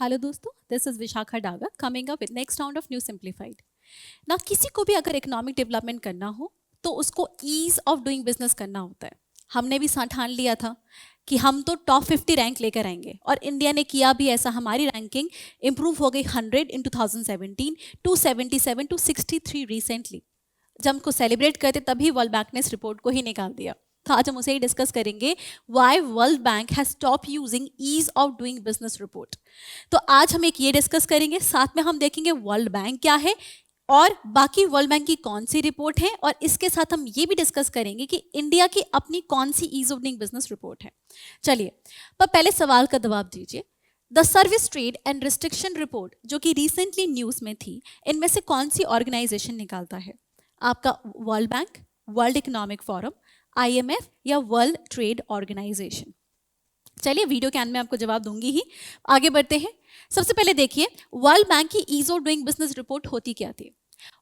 Hello दोस्तों, this is Vishakha Daga coming up with next round of new simplified. ना किसी को भी अगर इकोनॉमिक डेवलपमेंट करना हो तो उसको ईज ऑफ डूइंग बिजनेस करना होता है। हमने भी ठान लिया था कि हम तो टॉप 50 रैंक लेकर आएंगे और इंडिया ने किया भी ऐसा। हमारी रैंकिंग इंप्रूव हो गई 100 इन 2017 टू 77 टू 63 रिसेंटली। जब हमको सेलिब्रेट करते तभी वर्ल्ड बैंक ने इस रिपोर्ट को ही निकाल दिया। तो आज हम उसे ही डिस्कस करेंगे, why world bank has stop using ease of doing business report. तो आज हम एक ये डिस्कस करेंगे, साथ में हम देखेंगे वर्ल्ड बैंक क्या है और बाकी वर्ल्ड बैंक की कौन सी रिपोर्ट है, और इसके साथ हम ये भी डिस्कस करेंगे कि इंडिया की अपनी कौन सी ease of doing business report है। चलिए, पर पहले सवाल का जवाब दीजिए। The service trade and restriction report जो कि रिसेंटली न्यूज में थी, इनमें से कौन सी ऑर्गेनाइजेशन निकालता है? आपका world bank, world economic forum, IMF या वर्ल्ड ट्रेड ऑर्गेनाइजेशन? चलिए, वीडियो के अंत में आपको जवाब दूंगी ही। आगे बढ़ते हैं। सबसे पहले देखिए, वर्ल्ड बैंक की ease of doing business report होती क्या थी।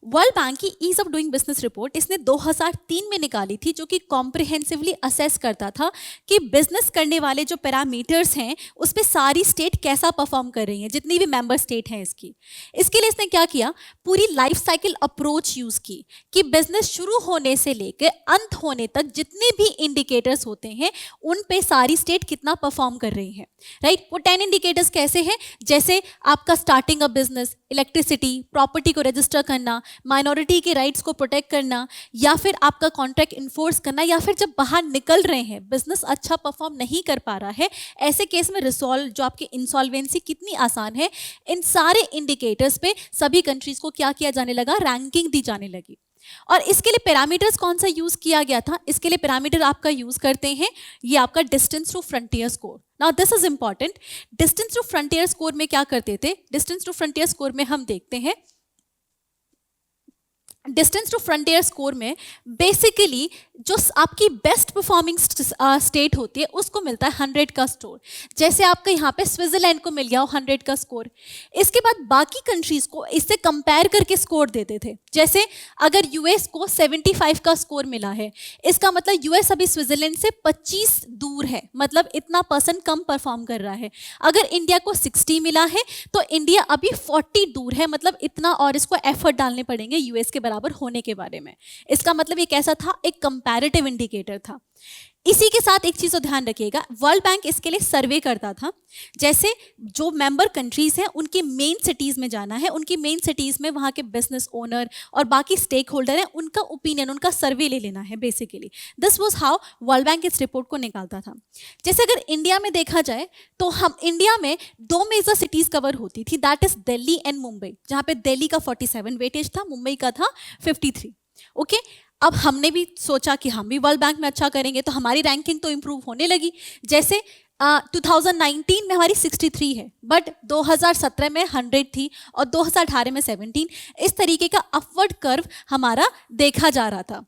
वर्ल्ड बैंक की ease of doing business report इसने 2003 में निकाली थी, जो कि कॉम्प्रिहेंसिवली असेस करता था कि बिजनेस करने वाले जो पैरामीटर्स हैं उस पर सारी स्टेट कैसा परफॉर्म कर रही हैं, जितनी भी मेंबर स्टेट हैं इसकी। इसके लिए इसने क्या किया, पूरी लाइफ साइकिल अप्रोच यूज की कि बिजनेस शुरू होने से लेकर अंत होने तक जितने भी इंडिकेटर्स होते हैं उन पे सारी स्टेट कितना परफॉर्म कर रही है। राइट, वो 10 इंडिकेटर्स कैसे हैं? जैसे आपका starting a business, electricity, property को रजिस्टर करना, माइनॉरिटी के राइट्स को प्रोटेक्ट करना, या फिर आपका कॉन्ट्रैक्ट इन्फोर्स करना, या फिर जब बाहर निकल रहे हैं, बिजनेस अच्छा परफॉर्म नहीं कर पा रहा है, ऐसे केस में रिसॉल्व जो आपकी इंसॉल्वेंसी कितनी आसान है। इन सारे इंडिकेटर्स पे सभी कंट्रीज को क्या किया जाने लगा, रैंकिंग दी जाने लगी। और इसके लिए पैरामीटर्स कौन सा यूज किया गया था? इसके लिए पैरामीटर आपका यूज करते हैं, ये आपका distance to frontier score. Now this is important. Distance to frontier score में क्या करते थे? डिस्टेंस टू फ्रंटियर स्कोर में हम देखते हैं, डिस्टेंस टू फ्रंटियर स्कोर में बेसिकली जो आपकी बेस्ट परफॉर्मिंग स्टेट होती है उसको मिलता है 100 का स्कोर। जैसे आपका यहाँ पे स्विट्जरलैंड को मिल गया 100 का स्कोर। इसके बाद बाकी कंट्रीज को इससे कंपेयर करके स्कोर देते थे। जैसे अगर यूएस को 75 का स्कोर मिला है, इसका मतलब यूएस अभी स्विट्जरलैंड से 25 दूर है, मतलब इतना % कम परफॉर्म कर रहा है। अगर इंडिया को 60 मिला है तो इंडिया अभी 40 दूर है, मतलब इतना और इसको एफर्ट डालने पड़ेंगे यूएस के बराबर होने के बारे में। इसका मतलब ये कैसा था, एक कंपैरेटिव इंडिकेटर था। इसी के साथ एक चीज को ध्यान रखिएगा, वर्ल्ड बैंक इसके लिए सर्वे करता था। जैसे जो मेंबर कंट्रीज हैं उनकी मेन सिटीज में जाना है, उनकी मेन सिटीज में वहां के बिजनेस ओनर और बाकी स्टेक होल्डर हैं, उनका ओपिनियन, उनका सर्वे ले लेना है basically. This was how world bank इस रिपोर्ट को निकालता था। जैसे अगर इंडिया में देखा जाए तो हम इंडिया में 2 मेजर सिटीज कवर होती थी, that is Delhi and Mumbai, जहां पे दिल्ली का 47 वेटेज था, मुंबई का था 53। ओके, अब हमने भी सोचा कि हम भी वर्ल्ड बैंक में अच्छा करेंगे, तो हमारी रैंकिंग तो इंप्रूव होने लगी। जैसे 2019 में हमारी 63 है, बट 2017 में 100 थी और 2018 में 17। इस तरीके का अपवर्ड कर्व हमारा देखा जा रहा था।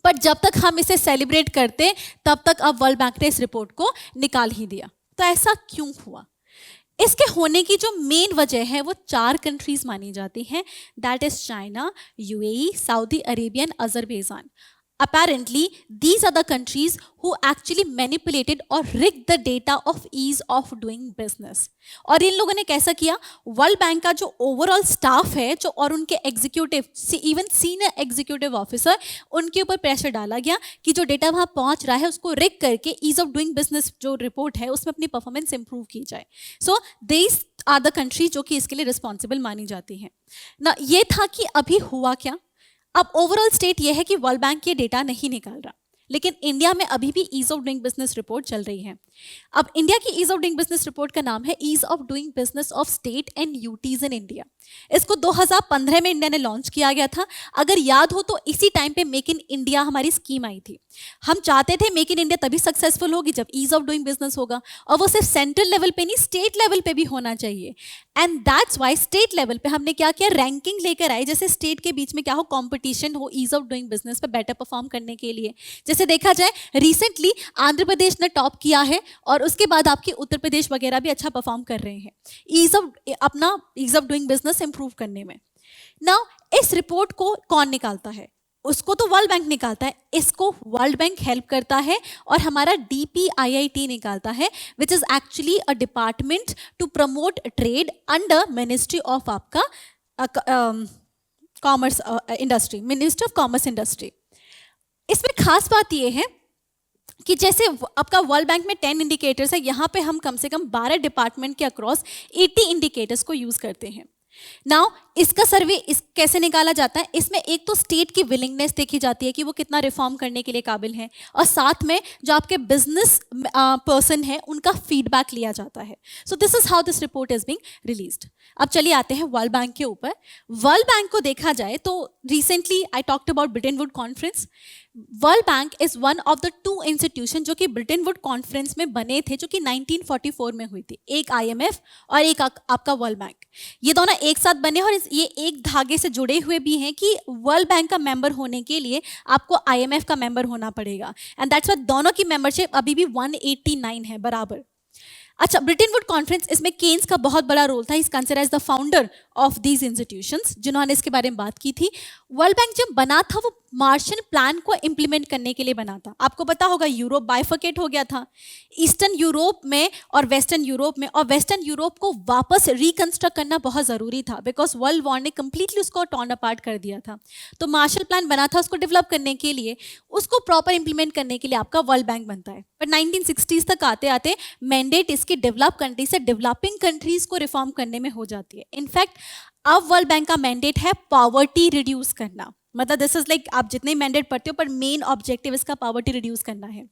पर जब तक हम इसे सेलिब्रेट करते तब तक अब वर्ल्ड बैंक ने इस रिपोर्ट को निकाल ही दिया। तो ऐसा क्यों हुआ? इसके होने की जो मेन वजह है वो 4 कंट्रीज मानी जाती हैं, that is China, UAE, Saudi Arabia and Azerbaijan. Apparently, these are the countries who actually manipulated or rigged the data of ease of doing business. और इन लोगों ने कैसा किया? वर्ल्ड बैंक का जो ओवरऑल स्टाफ है, जो और उनके executive, even senior executive officer, उनके ऊपर प्रेशर डाला गया कि जो डेटा वहां पहुंच रहा है उसको रिग करके ईज ऑफ डूइंग बिजनेस जो रिपोर्ट है उसमें अपनी परफॉर्मेंस इंप्रूव की जाए। So this are the countries जो कि इसके लिए रिस्पॉन्सिबल मानी जाती हैं ना। ये था कि अभी हुआ क्या, अब ओवरऑल स्टेट ये है कि वर्ल्ड बैंक ये डेटा नहीं निकाल रहा, लेकिन इंडिया में अभी भी ease of doing business report चल रही है। अब इंडिया की ease of doing business report का नाम है ease of doing business of state and UTs in India. इसको 2015 में इंडिया ने लॉन्च किया गया था। अगर याद हो तो इसी टाइम पे मेक इन इंडिया हमारी स्कीम आई थी। हम चाहते थे मेक इन इंडिया तभी सक्सेसफुल होगी जब ईज ऑफ डूइंग बिजनेस होगा, और वो सिर्फ सेंट्रल लेवल पे नहीं, स्टेट लेवल पे भी होना चाहिए। And that's why state level पे हमने क्या किया, रैंकिंग लेकर आए, जैसे स्टेट के बीच में क्या हो, कंपटीशन हो ईज ऑफ डूइंग बिजनेस पे बेटर परफॉर्म करने के लिए। जैसे देखा जाए रिसेंटली आंध्र प्रदेश ने टॉप किया है और उसके बाद आपके उत्तर प्रदेश वगैरह भी अच्छा परफॉर्म कर रहे हैं ease of doing business improve करने में। नाउ इस रिपोर्ट को कौन निकालता है? उसको तो वर्ल्ड बैंक निकालता है, इसको वर्ल्ड बैंक हेल्प करता है और हमारा DPIIT निकालता है, which is actually a department to promote trade under ministry of आपका commerce industry, ministry of commerce industry. इसमें खास बात यह है कि जैसे आपका वर्ल्ड बैंक में 10 इंडिकेटर्स है, यहाँ पे हम कम से कम 12 डिपार्टमेंट के अक्रॉस 80 इंडिकेटर्स को यूज करते हैं। नाउ इसका सर्वे कैसे निकाला जाता है, इसमें एक तो स्टेट की विलिंगनेस देखी जाती है कि वो कितना रिफॉर्म करने के लिए काबिल है, और साथ में जो आपके बिजनेस पर्सन है उनका फीडबैक लिया जाता है। So this is how this report is being released. अब चलिए आते हैं वर्ल्ड बैंक के ऊपर। वर्ल्ड बैंक को देखा जाए तो recently I talked about Britain wood conference. World bank is one of the 2 institution जो कि ब्रिटेन वुड कॉन्फ्रेंस में बने थे, जो कि 1944 में हुई थी। एक IMF और एक आपका वर्ल्ड बैंक, ये दोनों एक साथ बने और ये एक धागे से जुड़े हुए भी हैं कि वर्ल्ड बैंक का मेंबर होने के लिए आपको IMF का मेंबर होना पड़ेगा, एंड दैट्स व्हाई दोनों की मेंबरशिप अभी भी 189 है बराबर। अच्छा, ब्रिटेन वुड कॉन्फ्रेंस, इसमें केन्स का बहुत बड़ा रोल था। Is considered as the founder of these institutions, जिन्होंने इसके बारे में बात की थी। वर्ल्ड बैंक जब बना था वो मार्शल प्लान को इंप्लीमेंट करने के लिए बना था। आपको पता होगा यूरोप बाइफर्केट हो गया था, ईस्टर्न यूरोप में और वेस्टर्न यूरोप में, और वेस्टर्न यूरोप को वापस रिकंस्ट्रक्ट करना बहुत ज़रूरी था बिकॉज वर्ल्ड वॉर ने कंप्लीटली उसको टॉर्न अपार्ट कर दिया था। तो मार्शल प्लान बना था उसको डेवलप करने के लिए, उसको प्रॉपर इंप्लीमेंट करने के लिए आपका वर्ल्ड बैंक बनता है। पर 1960s तक आते आते मैंडेट इसकी डेवलप कंट्री से डेवलपिंग कंट्रीज को रिफॉर्म करने में हो जाती है। इनफैक्ट अब वर्ल्ड बैंक का मैंडेट है पॉवर्टी रिड्यूस करना, मतलब दिस इज लाइक आप जितने मैंडेट पढ़ते हो पर मेन ऑब्जेक्टिव इसका पॉवर्टी रिड्यूस करना है।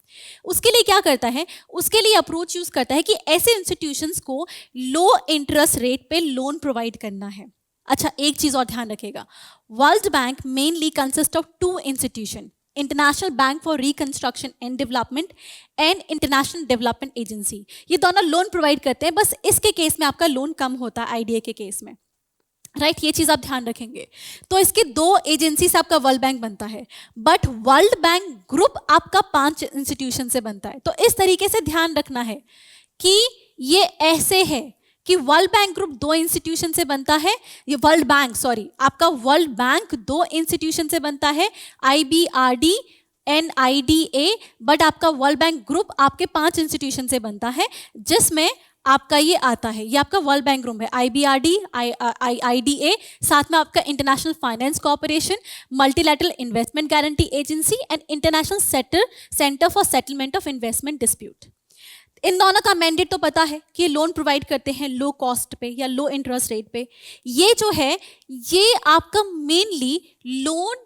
उसके लिए क्या करता है, उसके लिए अप्रोच यूज करता है कि ऐसे इंस्टीट्यूशंस को लो इंटरेस्ट रेट पे लोन प्रोवाइड करना है। अच्छा, एक चीज और ध्यान रखेगा, world bank mainly consist of 2 institution, international bank for reconstruction and development and international development agency. ये दोनों लोन प्रोवाइड करते हैं, बस इसके केस में आपका लोन कम होता है IDA के केस में, राइट ये चीज आप ध्यान रखेंगे। तो इसके 2 एजेंसी से आपका वर्ल्ड बैंक बनता है, बट वर्ल्ड बैंक ग्रुप आपका 5 इंस्टीट्यूशन से बनता है। तो इस तरीके से ध्यान रखना है कि ये ऐसे है कि वर्ल्ड बैंक ग्रुप 2 इंस्टीट्यूशन से बनता है, ये वर्ल्ड बैंक आपका वर्ल्ड बैंक 2 इंस्टीट्यूशन से बनता है, IBRD NIDA, बट आपका वर्ल्ड बैंक ग्रुप आपके 5 इंस्टीट्यूशन से बनता है, जिसमें आपका ये आता है, ये आपका वर्ल्ड बैंक ग्रुप है, IBRD IDA, साथ में आपका international finance corporation, multilateral investment guarantee agency and international centre for settlement of investment dispute. इन दोनों का मैंडेट तो पता है कि लोन प्रोवाइड करते हैं लो कॉस्ट पे या लो इंटरेस्ट रेट पे। ये जो है ये आपका मेनली लोन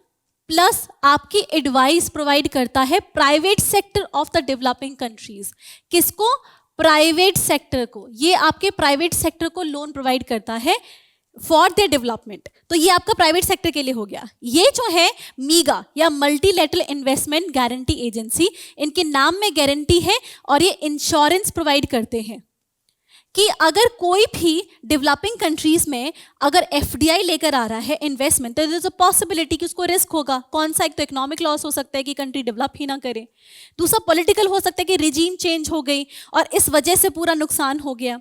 प्लस आपकी एडवाइस प्रोवाइड करता है private sector of the developing countries. किसको? प्राइवेट सेक्टर को। ये आपके प्राइवेट सेक्टर को लोन प्रोवाइड करता है फॉर द डेवलपमेंट। तो ये आपका प्राइवेट सेक्टर के लिए हो गया। ये जो है मीगा या मल्टीलैटरल इन्वेस्टमेंट गारंटी एजेंसी, इनके नाम में गारंटी है और ये इंश्योरेंस प्रोवाइड करते हैं कि अगर कोई भी डेवलपिंग कंट्रीज में अगर FDI लेकर आ रहा है इन्वेस्टमेंट, तो देयर इज अ पॉसिबिलिटी कि उसको रिस्क होगा। कौन सा? एक तो इकोनॉमिक लॉस हो सकता है कि कंट्री डेवलप ही ना करे, दूसरा पॉलिटिकल हो सकता है कि रिजीम चेंज हो गई और इस वजह से पूरा नुकसान हो गया।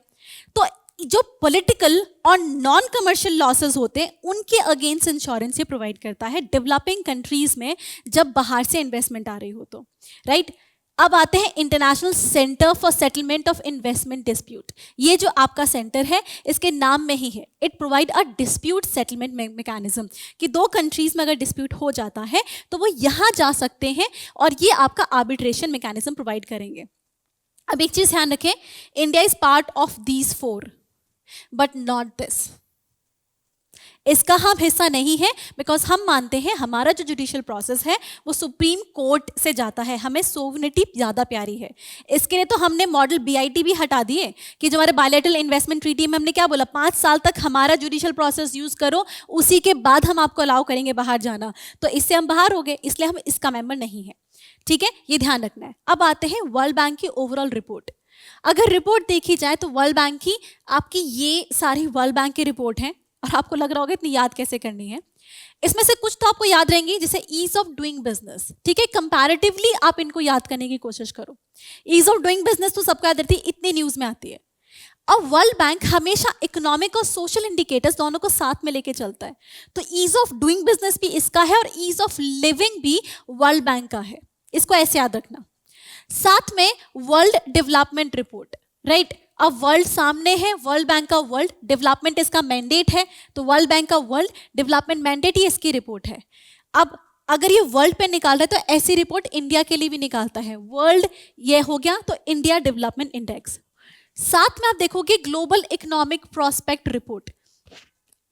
तो जो पॉलिटिकल और नॉन कमर्शियल लॉसेस होते हैं उनके अगेंस्ट इंश्योरेंस ये प्रोवाइड करता है डिवेलपिंग कंट्रीज में जब बाहर से इन्वेस्टमेंट आ रही हो तो, राइट। अब आते हैं international centre for settlement of investment dispute. ये जो आपका सेंटर है इसके नाम में ही है, it provide a dispute settlement mechanism कि 2 कंट्रीज में अगर डिस्प्यूट हो जाता है तो वो यहाँ जा सकते हैं और ये आपका आर्बिट्रेशन मैकेनिज्म प्रोवाइड करेंगे। अब एक चीज ध्यान रखें, India is part of these 4 but not this. इसका हम हिस्सा नहीं है बिकॉज हम मानते हैं हमारा जो जुडिशियल प्रोसेस है वो सुप्रीम कोर्ट से जाता है, हमें सोवरेनिटी ज़्यादा प्यारी है। इसके लिए तो हमने मॉडल BIT भी हटा दिए कि जो हमारे बायलैटरल इन्वेस्टमेंट ट्रीटी में हमने क्या बोला, 5 साल तक हमारा जुडिशियल प्रोसेस यूज़ करो, उसी के बाद हम आपको अलाउ करेंगे बाहर जाना। तो इससे हम बाहर हो गए, इसलिए हम इसका मेंबर नहीं है, ठीक है, ये ध्यान रखना है। अब आते हैं वर्ल्ड बैंक की ओवरऑल रिपोर्ट। अगर रिपोर्ट देखी जाए तो वर्ल्ड बैंक की आपकी ये सारी वर्ल्ड बैंक की रिपोर्ट है और आपको लग रहा होगा इतनी याद कैसे करनी है। इसमें से कुछ तो आपको याद रहेंगी, जैसे ईज ऑफ डूइंग बिजनेस, ठीक है, कंपैरेटिवली आप इनको याद करने की कोशिश करो। ईज ऑफ डूइंग बिजनेस तो सबको याद रहती है, इतनी न्यूज में आती है। और वर्ल्ड बैंक हमेशा इकोनॉमिक और सोशल इंडिकेटर्स दोनों को साथ में लेके चलता है। तो ईज ऑफ डूइंग बिजनेस भी इसका है और ईज ऑफ लिविंग भी वर्ल्ड बैंक का है, इसको ऐसे याद रखना। साथ में वर्ल्ड डेवलपमेंट रिपोर्ट, राइट। अब वर्ल्ड सामने है, वर्ल्ड बैंक का वर्ल्ड डेवलपमेंट इसका मैंडेट है, तो वर्ल्ड बैंक का वर्ल्ड डेवलपमेंट मैंडेट ही इसकी रिपोर्ट है। अब अगर ये वर्ल्ड पे निकाल रहा है तो ऐसी रिपोर्ट इंडिया के लिए भी निकालता है। वर्ल्ड ये हो गया तो इंडिया डेवलपमेंट इंडेक्स। साथ में आप देखोगे ग्लोबल इकोनॉमिक प्रोस्पेक्ट रिपोर्ट,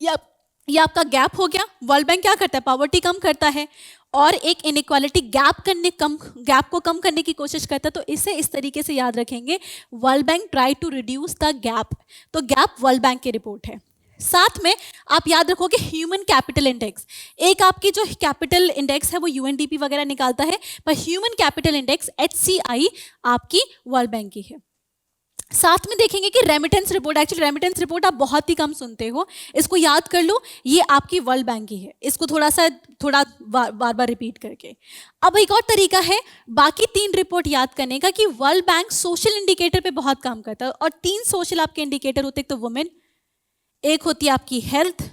ये आपका गैप हो गया। वर्ल्ड बैंक क्या करता है, पॉवर्टी कम करता है और एक इनइक्वालिटी गैप को कम करने की कोशिश करता है। तो इसे इस तरीके से याद रखेंगे, world bank try to reduce the gap, तो गैप वर्ल्ड बैंक की रिपोर्ट है। साथ में आप याद रखोगे ह्यूमन कैपिटल इंडेक्स, एक आपकी जो कैपिटल इंडेक्स है वो यूएनडीपी वगैरह निकालता है, पर ह्यूमन कैपिटल इंडेक्स HCI आपकी वर्ल्ड बैंक की है। साथ में देखेंगे कि remittance report, actually remittance report आप बहुत ही कम सुनते हो, इसको याद कर लो, ये आपकी वर्ल्ड बैंक की है, इसको थोड़ा बार बार रिपीट करके। अब एक और तरीका है बाकी 3 रिपोर्ट याद करने का कि वर्ल्ड बैंक सोशल इंडिकेटर पे बहुत काम करता है, और 3 सोशल आपके इंडिकेटर होते हैं, तो वुमेन, एक होती है आपकी हेल्थ,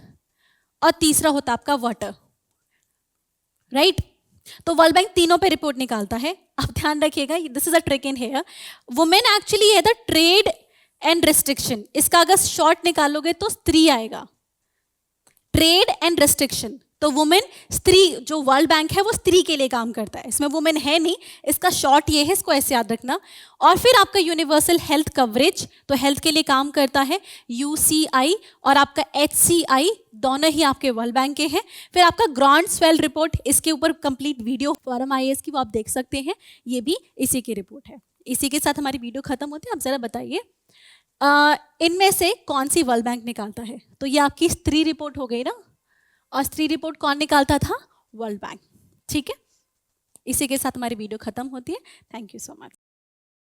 और तीसरा होता है आपका वाटर, राइट। तो वर्ल्ड बैंक तीनों पे रिपोर्ट निकालता है। अब ध्यान रखिएगा, this is a trick in here, women actually है द ट्रेड एंड रिस्ट्रिक्शन, इसका अगर शॉर्ट निकालोगे तो स्त्री आएगा, ट्रेड एंड रिस्ट्रिक्शन। तो वुमेन, स्त्री, जो वर्ल्ड बैंक है वो स्त्री के लिए काम करता है, इसमें वुमेन है नहीं, इसका शॉर्ट ये है, इसको ऐसे याद रखना। और फिर आपका यूनिवर्सल हेल्थ कवरेज, तो हेल्थ के लिए काम करता है UCI, और आपका HCI, दोनों ही आपके वर्ल्ड बैंक के हैं। फिर आपका ग्रांड स्वेल रिपोर्ट, इसके ऊपर कंप्लीट वीडियो फॉरम IAS की वो आप देख सकते हैं, ये भी इसी की रिपोर्ट है। इसी के साथ हमारी वीडियो खत्म होती है। आप जरा बताइए इनमें से कौन सी वर्ल्ड बैंक निकालता है। तो ये आपकी स्त्री रिपोर्ट हो गई ना, और स्त्री रिपोर्ट कौन निकालता था, वर्ल्ड बैंक, ठीक है। इसी के साथ हमारी वीडियो खत्म होती है। Thank you so much.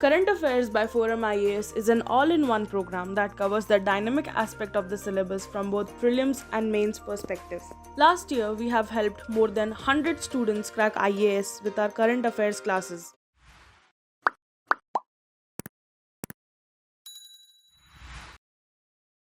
Current Affairs by Forum IAS is an all-in-one program that covers the dynamic aspect of the syllabus from both prelims and mains perspectives. Last year, we have helped more than 100 students crack IAS with our current affairs classes.